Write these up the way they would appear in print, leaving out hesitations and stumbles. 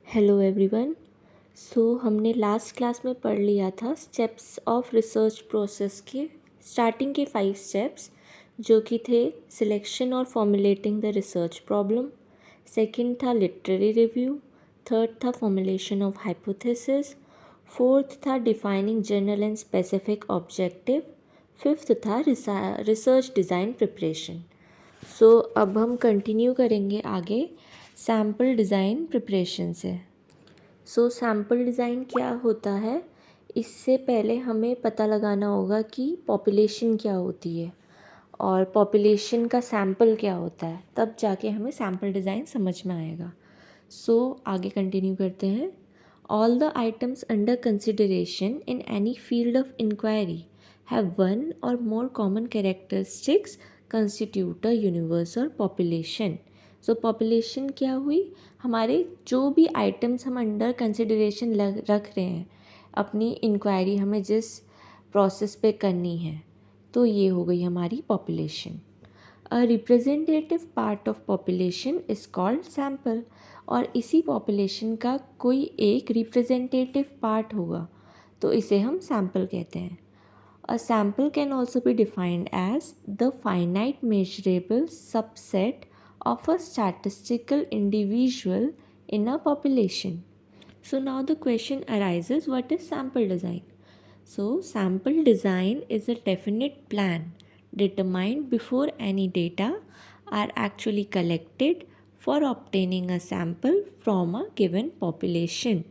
Hello everyone. हमने last class में पढ़ लिया था स्टेप्स ऑफ रिसर्च प्रोसेस के स्टार्टिंग के 5 स्टेप्स, जो कि थे सिलेक्शन और formulating the research problem. Second था लिटरेरी रिव्यू। थर्ड था फॉर्मुलेशन ऑफ हाइपोथेसिस। फोर्थ था defining general and specific objective. Fifth था रिसर्च डिज़ाइन प्रिपरेशन। अब हम कंटिन्यू करेंगे आगे सैम्पल डिज़ाइन प्रिपरेशन से। सैम्पल डिज़ाइन क्या होता है, इससे पहले हमें पता लगाना होगा कि पॉपुलेशन क्या होती है और पॉपुलेशन का सैम्पल क्या होता है, तब जाके हमें सैम्पल डिज़ाइन समझ में आएगा। आगे कंटिन्यू करते हैं। All the items under consideration in any field of enquiry have one और more common characteristics constitute a universe और पॉपुलेशन। पॉपुलेशन क्या हुई, हमारे जो भी आइटम्स हम अंडर कंसिडरेशन रख रहे हैं अपनी इंक्वायरी हमें जिस प्रोसेस पे करनी है, तो ये हो गई हमारी population. A representative part of population is called sample, और इसी पॉपुलेशन का कोई एक रिप्रेजेंटेटिव पार्ट होगा तो इसे हम सैम्पल कहते हैं। A sample can also be defined as the finite measurable subset of a statistical individual in a population. Now the question arises, what is sample design? Sample design is a definite plan determined before any data are actually collected for obtaining a sample from a given population.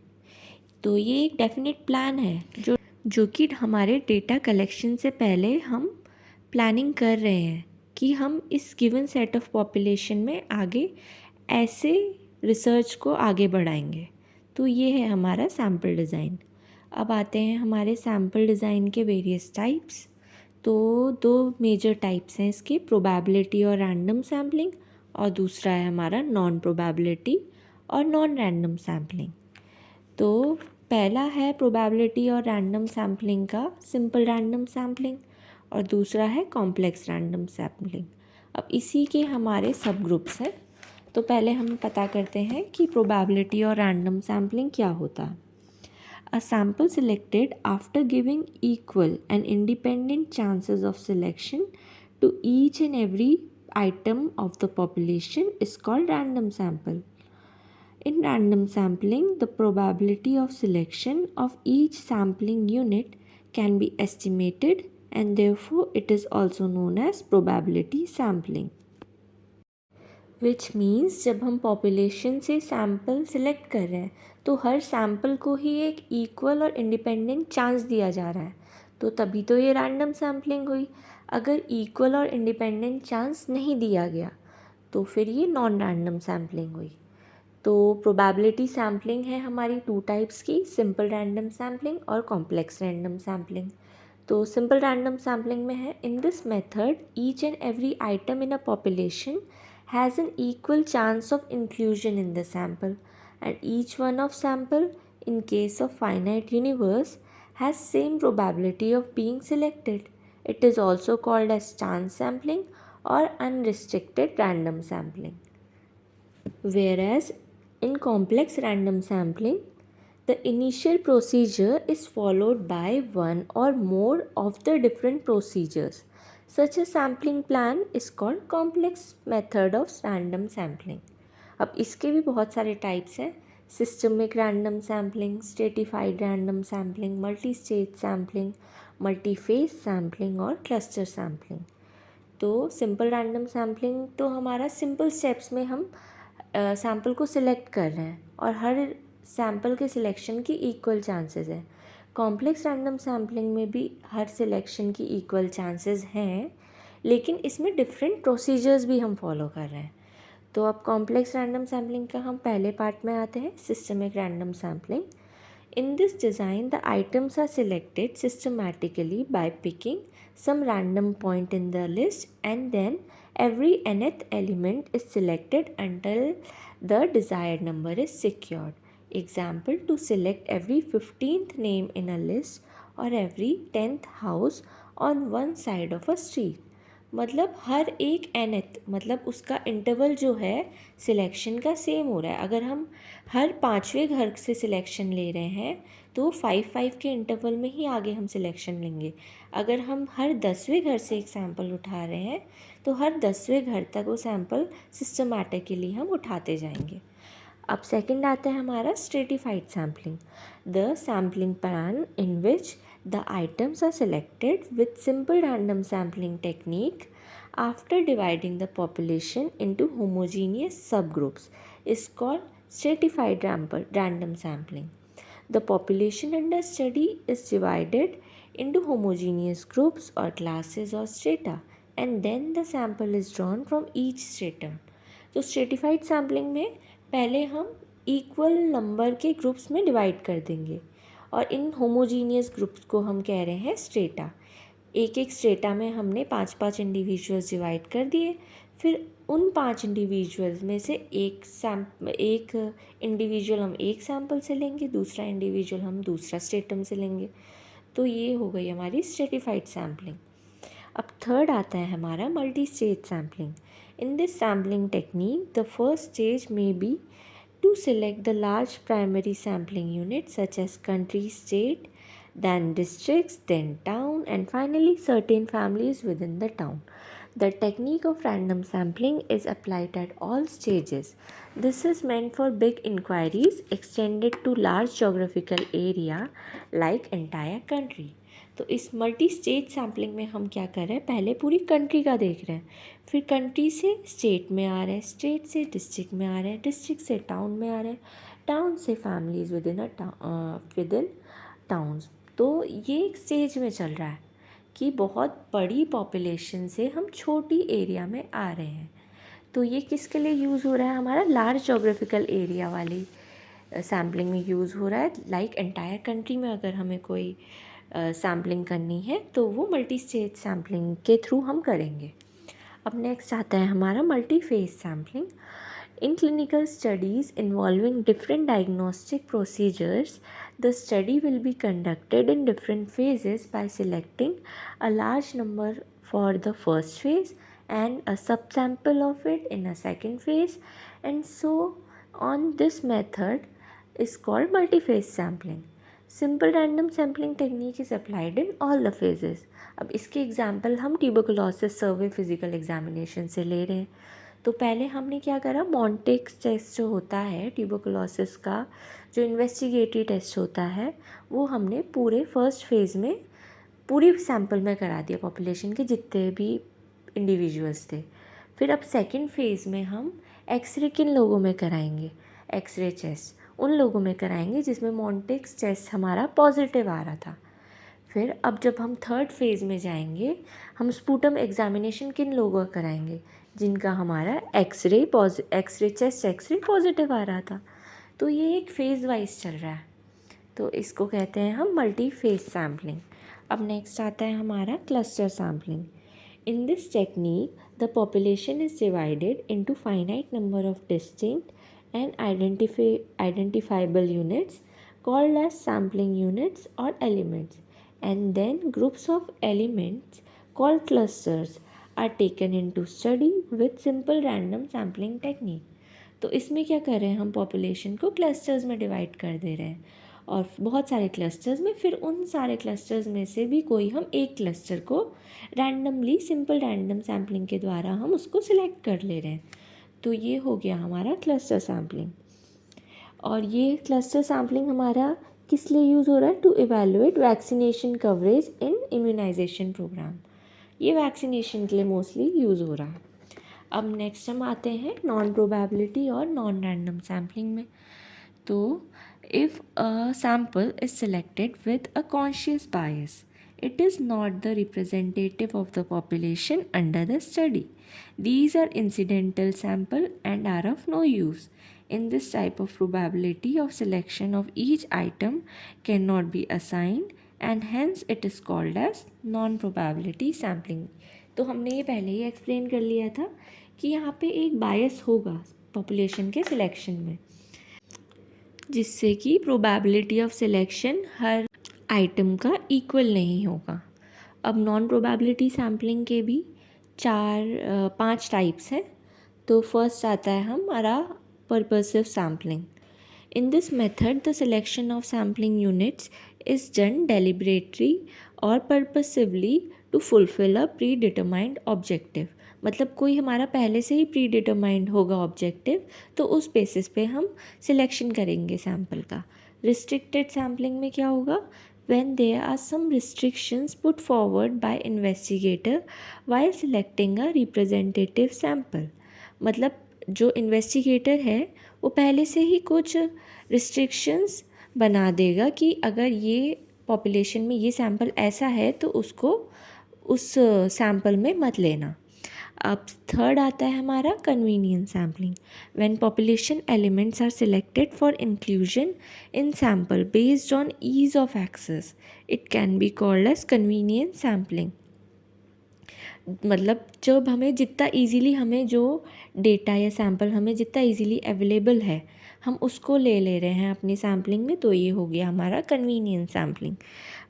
तो ये एक definite plan है जो कि हमारे data collection से पहले हम प्लानिंग कर रहे हैं कि हम इस गिवन सेट ऑफ पॉपुलेशन में आगे ऐसे रिसर्च को आगे बढ़ाएंगे। तो ये है हमारा सैम्पल डिज़ाइन। अब आते हैं हमारे सैम्पल डिज़ाइन के वेरियस टाइप्स। तो 2 मेजर टाइप्स हैं इसके, प्रोबेबिलिटी और रैंडम सैम्पलिंग, और दूसरा है हमारा नॉन प्रोबेबिलिटी और नॉन रैंडम सैम्पलिंग। तो पहला है प्रोबेबिलिटी और रैंडम सैम्पलिंग का सिंपल रैंडम सैम्पलिंग, और दूसरा है कॉम्प्लेक्स रैंडम सैम्पलिंग। अब इसी के हमारे सब ग्रुप्स हैं। तो पहले हम पता करते हैं कि प्रोबेबिलिटी और रैंडम सैम्पलिंग क्या होता है। A sample selected after giving equal and independent chances of selection to each and every item of the population is called random sample. In random sampling, the probability of selection of each sampling unit can be estimated, and therefore it is also known as probability sampling. Which means जब हम population से sample select कर रहे हैं तो हर sample को ही एक equal और independent chance दिया जा रहा है, तो तभी तो ये random sampling हुई। अगर equal और independent chance नहीं दिया गया तो फिर ये non random sampling हुई। तो प्रोबेबिलिटी सैम्पलिंग है हमारी 2 टाइप्स की, सिंपल रैंडम सैम्पलिंग और कॉम्प्लेक्स रैंडम सैम्पलिंग। तो सिंपल रैंडम सैम्पलिंग में है, in this method each and every item in a population has an equal chance of inclusion in the sample, and each one of sample in case of finite universe has same probability of being selected. It is also called as chance sampling और unrestricted random sampling. Whereas in complex random sampling, the initial procedure is followed by one or more of the different procedures. Such a sampling plan is called complex method of random sampling. अब इसके भी बहुत सारे types हैं, systemic random sampling, stratified random sampling, multi stage sampling, multi phase sampling और cluster sampling. तो simple random sampling तो हमारा सिंपल स्टेप्स में हम सैम्पल को सिलेक्ट कर रहे हैं और हर सैम्पल के सिलेक्शन की इक्वल चांसेस हैं. कॉम्प्लेक्स रैंडम सैम्पलिंग में भी हर सिलेक्शन की इक्वल चांसेस हैं, लेकिन इसमें डिफरेंट प्रोसीजर्स भी हम फॉलो कर रहे हैं. तो अब कॉम्प्लेक्स रैंडम सैम्पलिंग का हम पहले पार्ट में आते हैं, systemic random sampling. In this design, the items are selected systematically by picking some random point in the list, and then every nth element is selected until the desired number is secured. Example, to select every 15th name in a list or every 10th house on one side of a street. मतलब हर एक nth मतलब उसका interval जो है selection का same हो रहा है। अगर हम हर 5वें घर से सिलेक्शन ले रहे हैं तो 5-5 के इंटरवल में ही आगे हम सिलेक्शन लेंगे। अगर हम हर 10वें घर से एक सैंपल उठा रहे हैं तो हर 10वें घर तक वो सैंपल सिस्टमैटिकली हम उठाते जाएंगे। अब सेकंड आता है हमारा stratified sampling, the sampling pattern in which the items are selected with simple random sampling technique after dividing the population into homogeneous subgroups is called stratified random sampling. The population under study is divided into homogeneous groups or classes or strata and then the sample is drawn from each stratum. तो stratified sampling में पहले हम equal number के groups में divide कर देंगे और इन homogeneous groups को हम कह रहे हैं स्ट्रेटा। एक एक स्ट्रेटा में हमने 5-5 इंडिविजुअल्स डिवाइड कर दिए, फिर उन 5 इंडिविजुअल्स में से एक इंडिविजुअल हम एक सैम्पल से लेंगे, दूसरा इंडिविजुअल हम दूसरा स्ट्रेटम से लेंगे। तो ये हो गई हमारी स्ट्रेटिफाइड सैम्पलिंग। अब थर्ड आता है हमारा multi stage sampling. In this sampling technique the first stage में B to select the large primary sampling units such as country, state, then districts, then town, and finally certain families within the town. The technique of random sampling is applied at all stages. This is meant for big inquiries extended to large geographical area like entire country. तो इस multi stage sampling में हम क्या कर रहे हैं, पहले पूरी कंट्री का देख रहे हैं, फिर कंट्री से स्टेट में आ रहे हैं, स्टेट से डिस्ट्रिक्ट में आ रहे हैं, डिस्ट्रिक्ट से टाउन में आ रहे हैं, टाउन से फैमिलीज़ विद इन टाउन्स। तो ये एक स्टेज में चल रहा है कि बहुत बड़ी पॉपुलेशन से हम छोटी एरिया में आ रहे हैं। तो ये किसके लिए यूज़ हो रहा है, हमारा लार्ज जोग्राफिकल एरिया वाली सैम्पलिंग में यूज़ हो रहा है। लाइक एंटायर कंट्री में अगर हमें कोई सैम्पलिंग करनी है तो वो मल्टी स्टेज सैम्पलिंग के थ्रू हम करेंगे। अब नेक्स्ट आता है हमारा multi phase sampling. In clinical studies involving different diagnostic procedures the study will be conducted in different phases bye selecting a large number for the first phase and a subsample of it in a second phase, and so on. This method is called multi-phase sampling. Simple random sampling technique is applied in all the phases. अब इसके example हम tuberculosis सर्वे physical examination से ले रहे हैं। तो पहले हमने क्या करा, मॉन्टेक्स टेस्ट जो होता है ट्यूबरकुलोसिस का, जो इन्वेस्टिगेटरी टेस्ट होता है, वो हमने पूरे फर्स्ट फेज़ में पूरी सैम्पल में करा दिया, पॉपुलेशन के जितने भी इंडिविजुअल्स थे। फिर अब सेकंड फेज़ में हम एक्सरे किन लोगों में कराएंगे, एक्सरे चेस्ट उन लोगों में कराएंगे जिसमें मॉन्टेक्स टेस्ट हमारा पॉजिटिव आ रहा था। फिर अब जब हम थर्ड फेज़ में जाएंगे, हम स्पूटम एग्जामिनेशन किन लोगों का कराएंगे, जिनका हमारा एक्सरे चेस्ट एक्सरे पॉजिटिव आ रहा था। तो ये एक फेज़ वाइज चल रहा है, तो इसको कहते हैं हम मल्टी फेज सैम्पलिंग। अब नेक्स्ट आता है हमारा cluster sampling. In this technique, the population is divided into finite number of distinct and identifiable units called as sampling units or elements, and then groups of elements called clusters are taken into study with simple random sampling technique. तो इसमें क्या कर रहे हैं, हम population को clusters में divide कर दे रहे हैं और बहुत सारे क्लस्टर्स में, फिर उन सारे क्लस्टर्स में से भी कोई हम एक क्लस्टर को रैंडमली सिंपल रैंडम सैम्पलिंग के द्वारा हम उसको सिलेक्ट कर ले रहे हैं। तो ये हो गया हमारा क्लस्टर सैम्पलिंग। और ये क्लस्टर सैम्पलिंग हमारा किस लिए यूज़ हो रहा है, to evaluate vaccination coverage in immunisation programme. ये वैक्सीनेशन के लिए मोस्टली यूज़ हो रहा है। अब नेक्स्ट हम आते हैं नॉन प्रोबेबिलिटी और नॉन रैंडम सैम्पलिंग में। तो if a sample is selected with a conscious bias, it is not the representative of the population under the study. These are incidental sample and are of no use. In this type of probability of selection of each item cannot be assigned and hence it is called as non-probability sampling. तो हमने ये पहले ही explain कर लिया था कि यहाँ पे एक बायस होगा पॉपुलेशन के सिलेक्शन में, जिससे कि probability of selection her item का इक्वल नहीं होगा। अब नॉन प्रोबेबिलिटी सैम्पलिंग के भी पांच टाइप्स हैं। तो फर्स्ट आता है हमारा purposive sampling. In this method the selection of sampling units is done deliberately और purposively to fulfil a predetermined objective. मतलब कोई हमारा पहले से ही प्री डिटरमाइंड होगा ऑब्जेक्टिव, तो उस बेसिस पे हम सिलेक्शन करेंगे सैम्पल का। रिस्ट्रिक्टेड सैम्पलिंग में क्या होगा? when there are some restrictions put forward by investigator while selecting a representative sample। मतलब जो इन्वेस्टिगेटर है वो पहले से ही कुछ रिस्ट्रिक्शंस बना देगा कि अगर ये पॉपुलेशन में ये सैंपल ऐसा है तो उसको उस सैंपल में मत लेना। अब थर्ड आता है हमारा convenience sampling. When population elements are selected for inclusion in sample based on ease of access, it can be called as convenience sampling. मतलब जब हमें जितना ईजीली हमें जो डेटा या सैम्पल हमें जितना ईजीली अवेलेबल है हम उसको ले रहे हैं अपनी सैम्पलिंग में, तो ये हो गया हमारा कन्वीनियंस सैम्पलिंग।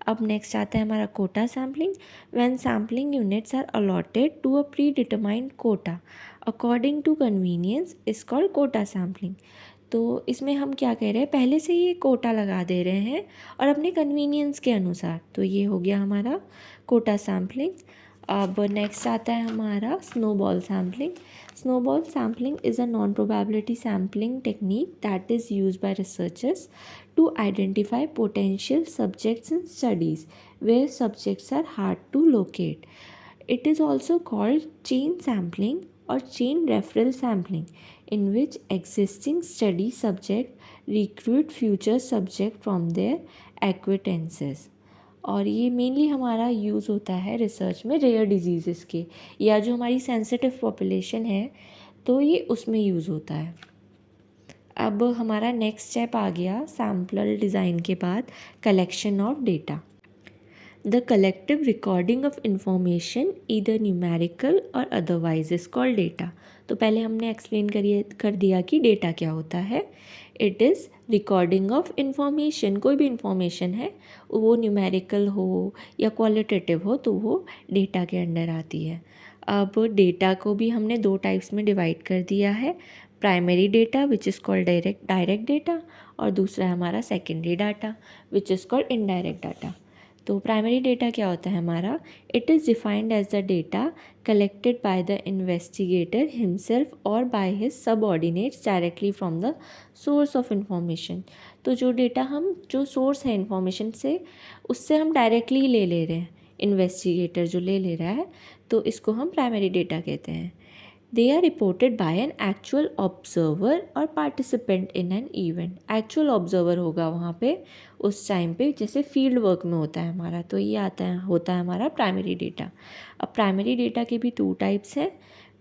अब नेक्स्ट आता है हमारा quota sampling. When sampling units are allotted to a predetermined quota according to convenience is called quota sampling. तो इसमें हम क्या कह रहे हैं, पहले से ही कोटा लगा दे रहे हैं और अपने कन्वीनियंस के अनुसार, तो ये हो गया हमारा कोटा सैम्पलिंग। अब नेक्स्ट आता है हमारा snowball sampling. Snowball sampling is a non probability sampling technique that is use by researchers to identify potential subjects in studies where subjects are hard to locate. It is also called chain sampling or chain referral sampling, in which existing study subject recruit future subject from their acquaintances। और ये mainly हमारा use होता है research में rare disease के, या जो हमारी सेंसिटिव पॉपुलेशन है तो ये उसमें यूज़ होता है। अब हमारा नेक्स्ट स्टेप आ गया सैम्पल डिज़ाइन के बाद collection of data. The collective recording of information either numerical और अदरवाइज इज कॉल्ड डेटा। तो पहले हमने एक्सप्लेन कर दिया कि डेटा क्या होता है। It is recording of information. कोई भी इंफॉर्मेशन है वो न्यूमेरिकल हो या क्वालिटेटिव हो तो वो डेटा के अंडर आती है। अब डेटा को भी हमने दो टाइप्स में डिवाइड कर दिया है, primary data which is called direct data, और दूसरा है हमारा secondary data which is called indirect data. तो प्राइमरी डेटा क्या होता है हमारा? It is defined as the data collected by the investigator himself और by his subordinates directly from the source of information. तो जो डेटा हम जो सोर्स है इंफॉर्मेशन से उससे हम डायरेक्टली ले रहे हैं, इन्वेस्टिगेटर जो ले रहा है, तो इसको हम प्राइमरी डेटा कहते हैं। They are reported by an actual observer और participant in an event. Actual observer होगा वहाँ पे उस टाइम पे, जैसे फील्ड वर्क में होता है हमारा, तो ये होता है हमारा प्राइमरी डेटा। अब प्राइमरी डेटा के भी टू टाइप्स हैं,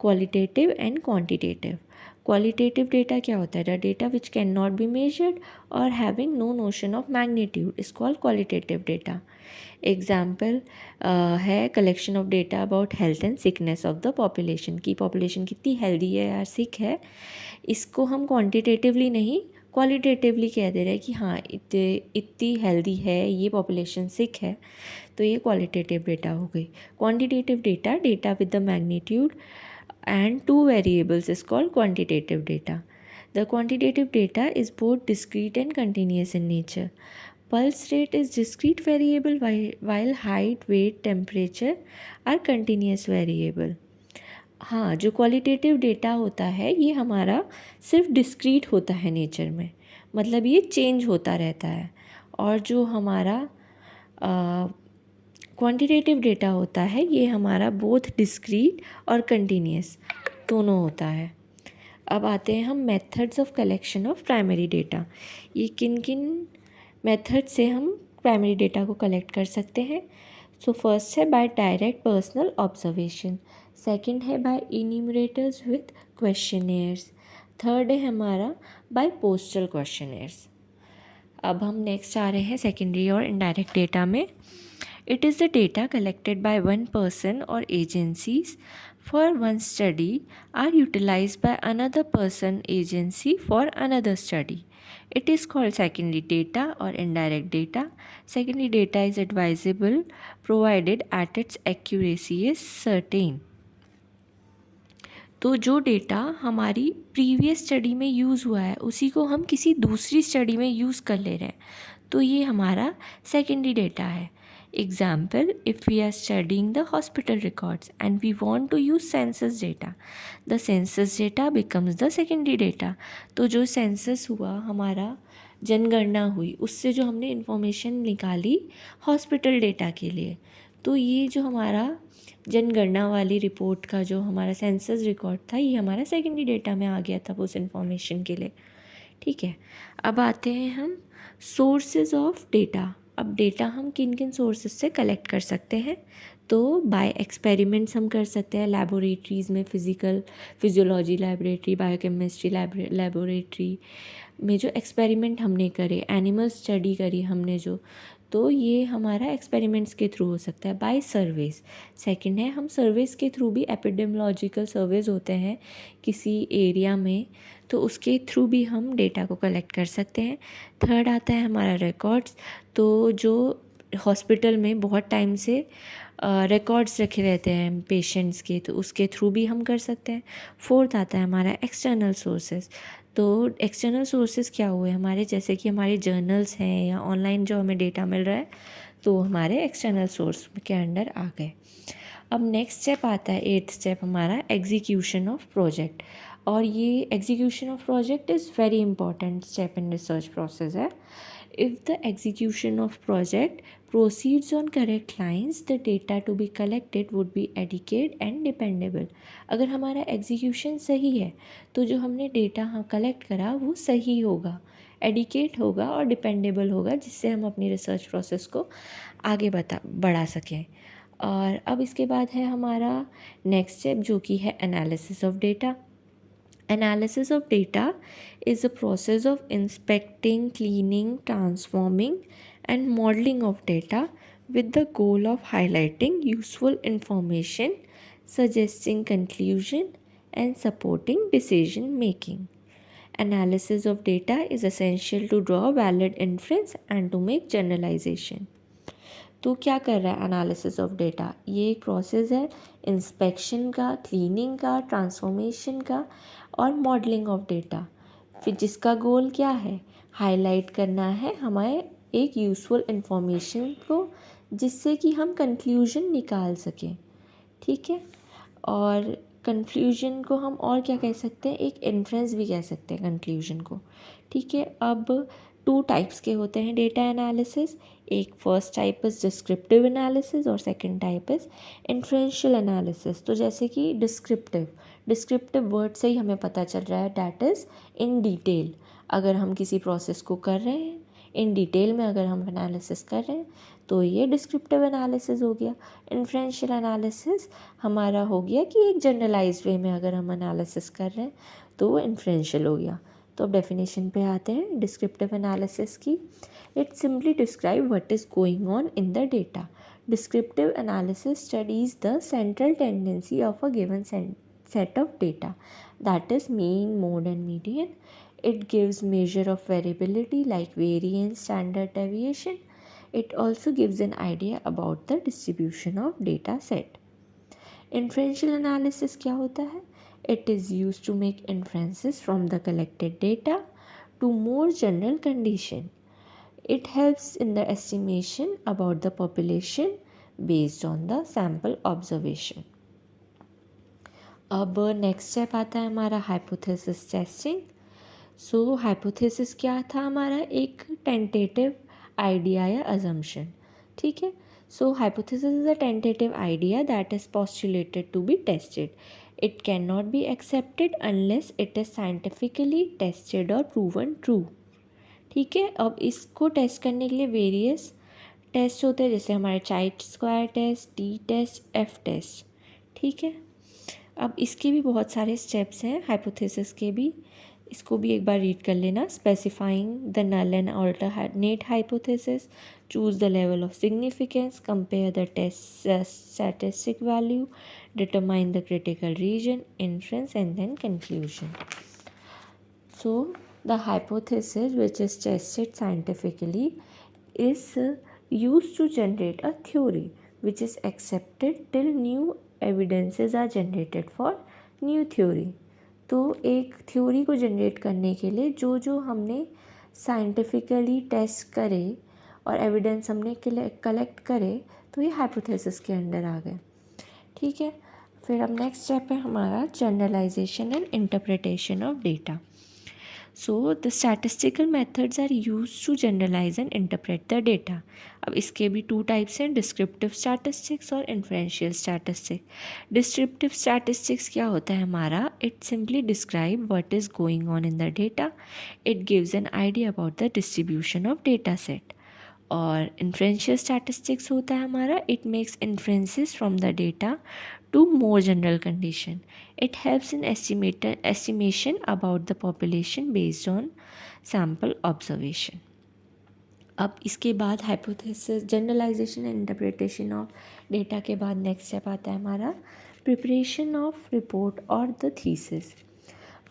qualitative and quantitative. Qualitative data क्या होता है? The data which can not be measured और having no notion of magnitude is called qualitative data. Example है collection of data about health and sickness of the population, की population कितनी healthy है या सिक है। इसको हम क्वांटिटेटिवली नहीं क्वालिटेटिवली कह दे रहे हैं कि हाँ इतनी हेल्दी है ये पॉपुलेशन, सिक है, तो ये क्वालिटेटिव डेटा हो गई। Quantitative data with the magnitude and two variables is called quantitative data. The quantitative data is both discrete and continuous in nature. Pulse rate is discrete variable while height, weight, temperature are continuous variable. हाँ, जो qualitative data होता है ये हमारा सिर्फ discrete होता है nature में, मतलब ये चेंज होता रहता है। और जो हमारा क्वांटिटेटिव डेटा होता है ये हमारा बोथ डिस्क्रीट और कंटिन्यूस दोनों होता है। अब आते हैं हम methods of collection of primary data. ये किन किन मेथड से हम प्राइमरी डेटा को कलेक्ट कर सकते हैं? सो फर्स्ट है by direct personal observation, second है by enumerators with questionnaires, third है हमारा बाय पोस्टल क्वेश्चनेयर्स। अब हम नेक्स्ट आ रहे हैं सेकेंडरी और इनडायरेक्ट डेटा में। It is the data collected by one person or agencies for one study are utilized by another person agency for another study. It is called secondary data or indirect data. Secondary data is advisable provided at its accuracy is certain. तो जो data हमारी previous study में use हुआ है उसी को हम किसी दूसरी स्टडी में यूज़ कर ले रहे हैं, तो ये हमारा सेकेंडरी डेटा है. Example, if we are studying the hospital records and we want to use census data, the census data becomes the secondary data. तो जो सेंसस हुआ हमारा, जनगणना हुई, उससे जो हमने इंफॉर्मेशन निकाली हॉस्पिटल डेटा के लिए, तो ये जो हमारा जनगणना वाली रिपोर्ट का जो हमारा सेंसस रिकॉर्ड था, ये हमारा सेकेंडरी डेटा में आ गया था उस इंफॉर्मेशन के लिए. ठीक है, अब आते हैं हम सोर्सेज ऑफ डेटा. अब डेटा हम किन किन सोर्सेज से कलेक्ट कर सकते हैं? तो बाय एक्सपेरिमेंट्स हम कर सकते हैं लैबोरेटरीज़ में, फिजियोलॉजी लैबोरेटरी, बायोकेमिस्ट्री लैबोरेटरी में जो एक्सपेरिमेंट हमने करे, एनिमल स्टडी करी हमने जो, तो ये हमारा एक्सपेरिमेंट्स के थ्रू हो सकता है. बाय सर्वेज, सेकंड है हम सर्वेज के थ्रू भी, एपिडेमियोलॉजिकल सर्वेज होते हैं किसी एरिया में, तो उसके थ्रू भी हम डेटा को कलेक्ट कर सकते हैं. थर्ड आता है हमारा रिकॉर्ड्स, तो जो हॉस्पिटल में बहुत टाइम से रिकॉर्ड्स रखे रहते हैं पेशेंट्स के, तो उसके थ्रू भी हम कर सकते हैं. फोर्थ आता है हमारा एक्सटर्नल सोर्सेज. तो एक्सटर्नल सोर्सेज क्या हुए हमारे, जैसे कि हमारे जर्नल्स हैं या ऑनलाइन जो हमें डेटा मिल रहा है, तो हमारे एक्सटर्नल सोर्स के अंडर आ गए. अब नेक्स्ट स्टेप आता है, एट्थ स्टेप हमारा एग्जीक्यूशन ऑफ प्रोजेक्ट. और ये execution of project is very important step in research process है. If the execution of project proceeds on correct lines, the data to be collected would be adequate and dependable. अगर हमारा execution सही है तो जो हमने डेटा हम collect करा वो सही होगा, एडिकेट होगा और डिपेंडेबल होगा, जिससे हम अपनी रिसर्च प्रोसेस को आगे बढ़ा सकें. और अब इसके बाद है हमारा नेक्स्ट स्टेप, जो कि है analysis of data. Analysis of data is a process of inspecting, cleaning, transforming, and modeling of data with the goal of highlighting useful information, suggesting conclusion, and supporting decision making. Analysis of data is essential to draw valid inference and to make generalization. तो क्या कर रहा है analysis of data? ये एक process है inspection का, cleaning का, ट्रांसफॉर्मेशन का और मॉडलिंग ऑफ डेटा. फिर जिसका गोल क्या है, हाईलाइट करना है हमारे एक यूज़फुल इंफॉर्मेशन को, जिससे कि हम कंक्लूजन निकाल सकें. ठीक है, और कंक्लूजन को हम और क्या कह सकते हैं, एक इन्फ्रेंस भी कह सकते हैं कंक्लूजन को. ठीक है, अब 2 टाइप्स के होते हैं डेटा एनालिसिस. एक first type is descriptive analysis और second type is inferential analysis. तो जैसे कि डिस्क्रिप्टिव वर्ड से ही हमें पता चल रहा है, डैट इज़ इन डिटेल. अगर हम किसी प्रोसेस को कर रहे हैं इन डिटेल में, अगर हम एनालिसिस कर रहे हैं, तो ये डिस्क्रिप्टिव एनालिसिस हो गया. इन्फ्रेंशियल एनालिसिस हमारा हो गया कि एक जनरलाइज्ड वे में अगर हम एनालिसिस कर रहे हैं, तो वो इन्फ्रेंशियल हो गया. तो अब डेफिनेशन पे आते हैं डिस्क्रिप्टिव एनालिसिस की. It simply describe what is going on in the data. Descriptive analysis studies the central tendency of a given set of data, that is mean, mode and median. It gives measure of variability like variance, standard deviation. It also gives an idea about the distribution of data set. Inferential analysis क्या होता है? It is used to make inferences from the collected data to more general condition. It helps in the estimation about the population based on the sample observation. अब next step आता है हमारा hypothesis testing. सो hypothesis क्या था हमारा, एक tentative idea या assumption. ठीक है, so hypothesis is a tentative idea that is postulated to be tested. It can not be accepted unless it is scientifically tested और प्रूवन ट्रू. ठीक है, अब इसको टेस्ट करने के लिए वेरियस टेस्ट होते हैं, जैसे हमारे chi square test, T test, F test. ठीक है, अब इसके भी बहुत सारे स्टेप्स हैं हाइपोथेसिस के भी, इसको भी एक बार रीड कर लेना. Specifying the null and alternate hypothesis, choose the level of significance, compare the test statistic value, determine the critical region, inference and then conclusion. So the hypothesis, which is tested scientifically, is used to generate a theory which is accepted till new evidences are generated for new theory. तो एक theory को generate करने के लिए जो जो हमने scientifically test करे और एविडेंस हमने कलेक्ट करे, तो ये हाइपोथेसिस के अंडर आ गए। ठीक है, फिर अब नेक्स्ट स्टेप है हमारा generalisation and interpretation of data. So the statistical methods are use to generalise and interpret the data. अब इसके भी टू टाइप्स हैं, डिस्क्रिप्टिव स्टैटिस्टिक्स और इन्फ्रेंशियल स्टैटिस्टिक्स। डिस्क्रिप्टिव स्टैटिस्टिक्स क्या होता है हमारा, it simply describe what is going on in the data, it gives an idea about the distribution of data set. और इन्फ्रेंशियल स्टैटिस्टिक्स होता है हमारा, it makes inferences from the data to more general condition. It helps in estimation about the population based on sample observation. अब इसके बाद hypothesis, generalisation and interpretation of data के बाद next step आता है हमारा प्रिपरेशन ऑफ रिपोर्ट और the thesis.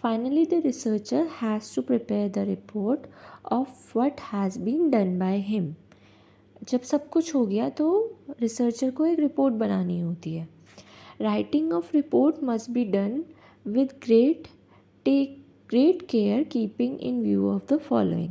Finally, the researcher has to prepare the report of what has been done by him. जब सब कुछ हो गया तो रिसर्चर को एक रिपोर्ट बनानी होती है। Writing of report must be done with take great care keeping in view of the following.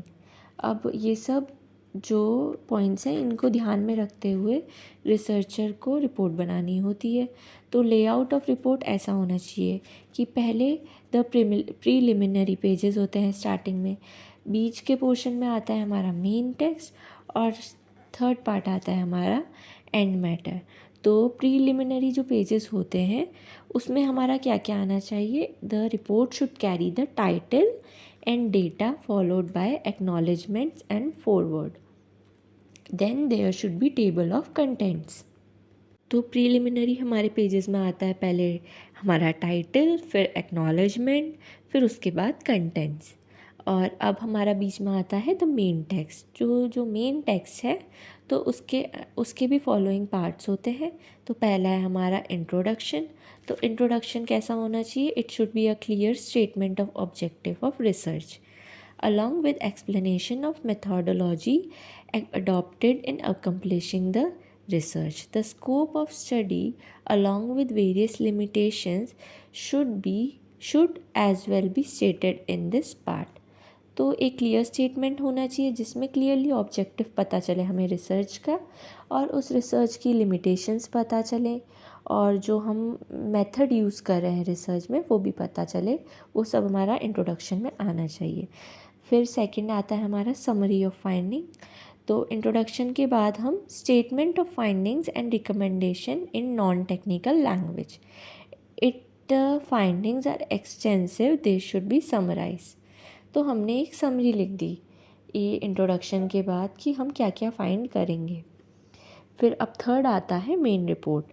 अब ये सब जो पॉइंट्स हैं इनको ध्यान में रखते हुए रिसर्चर को रिपोर्ट बनानी होती है। तो लेआउट ऑफ रिपोर्ट ऐसा होना चाहिए कि पहले द प्रीलिमिनरी पेजेस होते हैं स्टार्टिंग में, बीच के पोर्शन में आता है हमारा मेन टेक्स्ट और थर्ड पार्ट आता है हमारा एंड मैटर। तो प्रीलिमिनरी जो पेजेस होते हैं उसमें हमारा क्या क्या आना चाहिए, the report should carry the title and data followed by acknowledgements and foreword, then there should be table of contents. तो प्रीलिमिनरी हमारे पेजेस में आता है पहले हमारा टाइटल, फिर एक्नॉलेजमेंट, फिर उसके बाद कंटेंट्स, और अब हमारा बीच में आता है द मेन टेक्स्ट। जो मेन टेक्स्ट है तो उसके भी फॉलोइंग पार्ट्स होते हैं। तो पहला है हमारा इंट्रोडक्शन। तो इंट्रोडक्शन कैसा होना चाहिए, it should be a clear statement of objective of research along with explanation of methodology adopted in accomplishing the research. The scope of study along with various limitations should as well be stated in this part. तो एक clear statement होना चाहिए जिसमें clearly objective पता चले हमें research का, और उस रिसर्च की लिमिटेशंस पता चले, और जो हम मेथड यूज़ कर रहे हैं रिसर्च में वो भी पता चले। वो सब हमारा इंट्रोडक्शन में आना चाहिए। फिर सेकंड आता है हमारा समरी ऑफ फाइंडिंग। तो इंट्रोडक्शन के बाद हम statement of findings and recommendation in non technical language. It findings are extensive, they should be summarise. तो हमने एक समरी लिख दी ये इंट्रोडक्शन के बाद कि हम क्या क्या फाइंड करेंगे। फिर अब थर्ड आता है main report.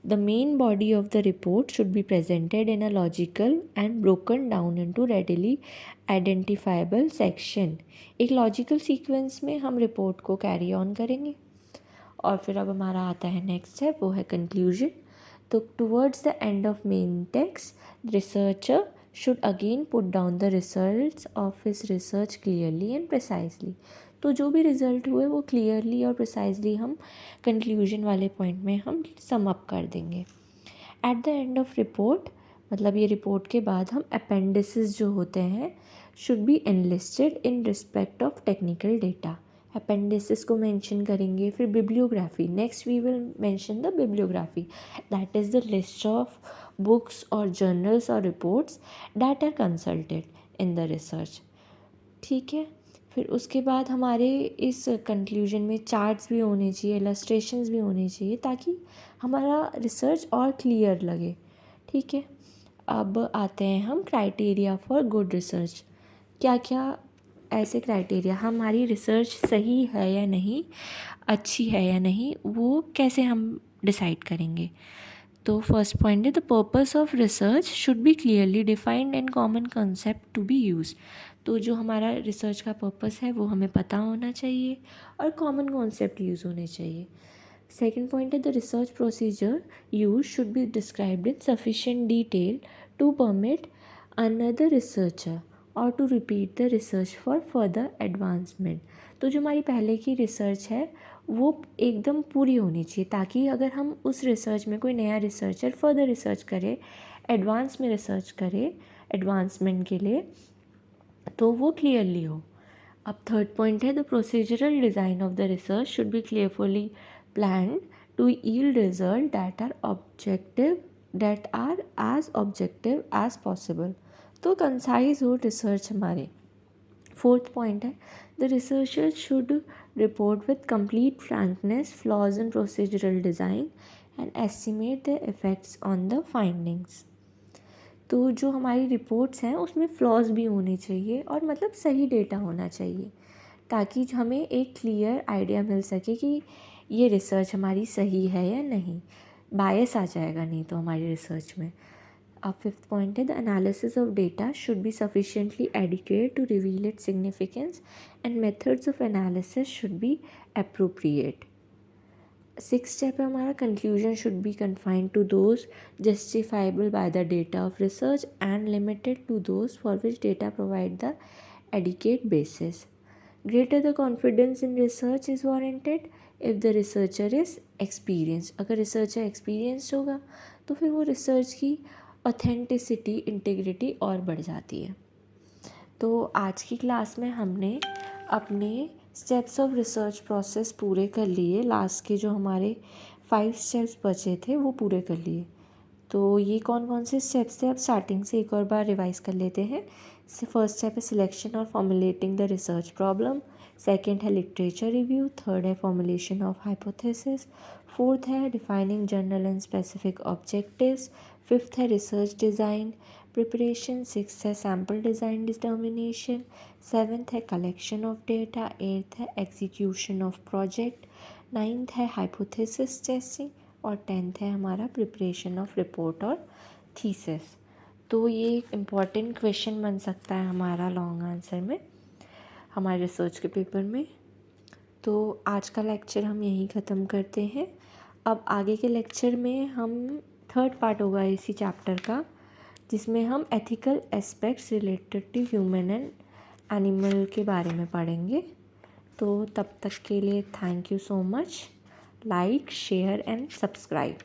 The main body of the report should be presented in a logical and broken down into readily identifiable section. एक लॉजिकल सीक्वेंस में हम रिपोर्ट को कैरी ऑन करेंगे। और फिर अब हमारा आता है नेक्स्ट स्टेप, वो है कंक्लूजन। तो towards the end of main text researcher should again put down the results of his research clearly and precisely. तो जो भी रिज़ल्ट हुए वो क्लियरली और प्रिसाइजली हम कंक्लूजन वाले पॉइंट में हम सम अप कर देंगे। At the end of report, मतलब ये रिपोर्ट के बाद हम अपेंडिसेस जो होते हैं should be enlisted in respect of technical data. Appendices को मेंशन करेंगे। फिर bibliography, next we will mention the bibliography, that is the list of books और जर्नल्स और reports that are consulted in the research. ठीक है, फिर उसके बाद हमारे इस कंक्लूजन में चार्ट्स भी होने चाहिए, इलस्ट्रेशंस भी होने चाहिए, ताकि हमारा रिसर्च और क्लियर लगे। ठीक है, अब आते हैं हम क्राइटेरिया फॉर गुड रिसर्च। क्या क्या ऐसे क्राइटेरिया, हमारी रिसर्च सही है या नहीं, अच्छी है या नहीं, वो कैसे हम डिसाइड करेंगे। तो फर्स्ट पॉइंट है the purpose of research should be clearly defined and common concept to be use. तो जो हमारा रिसर्च का पर्पस है वो हमें पता होना चाहिए और कॉमन कॉन्सेप्ट यूज़ होने चाहिए। सेकेंड पॉइंट है the research procedure used should be described in sufficient detail to permit another researcher और to repeat the research for further advancement. तो जो हमारी पहले की रिसर्च है वो एकदम पूरी होनी चाहिए, ताकि अगर हम उस रिसर्च में कोई नया रिसर्चर फर्दर रिसर्च करे एडवांस में रिसर्च करे एडवांसमेंट के लिए, तो वो क्लियरली हो। अब थर्ड पॉइंट है, the procedural design of the research should be carefully planned to yield result that are as objective as possible. तो कंसाइज हो रिसर्च हमारे। फोर्थ पॉइंट है, the researcher should report with complete frankness flaws in procedural design and estimate the effects on the findings. तो जो हमारी reports हैं उसमें flaws भी होने चाहिए और मतलब सही डेटा होना चाहिए, ताकि हमें एक क्लियर आइडिया मिल सके कि ये रिसर्च हमारी सही है या नहीं। बायस आ जाएगा नहीं तो हमारी रिसर्च में। अब फिफ्थ पॉइंट है, the analysis of data should be sufficiently adequate to reveal its significance and methods of analysis should be appropriate. Six step है हमारा, conclusion should be confined to those justifiable by the data of research and limited to those for which data provide the adequate basis. Greater the confidence in research is warranted if the researcher is experienced. अगर researcher experienced होगा तो फिर वो research की authenticity integrity और बढ़ जाती है। तो आज की क्लास में हमने अपने स्टेप्स ऑफ रिसर्च प्रोसेस पूरे कर लिए। लास्ट के जो हमारे 5 स्टेप्स बचे थे वो पूरे कर लिए। तो ये कौन कौन से स्टेप्स थे, अब स्टार्टिंग से एक और बार रिवाइज कर लेते हैं। फर्स्ट स्टेप है सिलेक्शन और formulating the research problem. Second है लिटरेचर रिव्यू। थर्ड है फॉर्मुलेशन ऑफ हाइपोथेसिस। फोर्थ है defining general and specific objectives. Fifth है रिसर्च डिज़ाइन प्रिपरेशन। सिक्स्थ है सैम्पल डिज़ाइन डिटर्मिनेशन। सेवन्थ है कलेक्शन ऑफ डेटा। एट्थ है execution of project. Ninth है hypothesis testing और 10th है हमारा प्रिपरेशन ऑफ रिपोर्ट और थीसिस। तो ये एक इम्पॉर्टेंट क्वेश्चन बन सकता है हमारा लॉन्ग आंसर में हमारे रिसर्च के पेपर में। तो आज का लेक्चर हम यहीं ख़त्म करते हैं। अब आगे के लेक्चर में हम थर्ड पार्ट होगा इसी चैप्टर का, जिसमें हम ethical aspects related to human and animal के बारे में पढ़ेंगे। तो तब तक के लिए thank you so much. Like share and subscribe.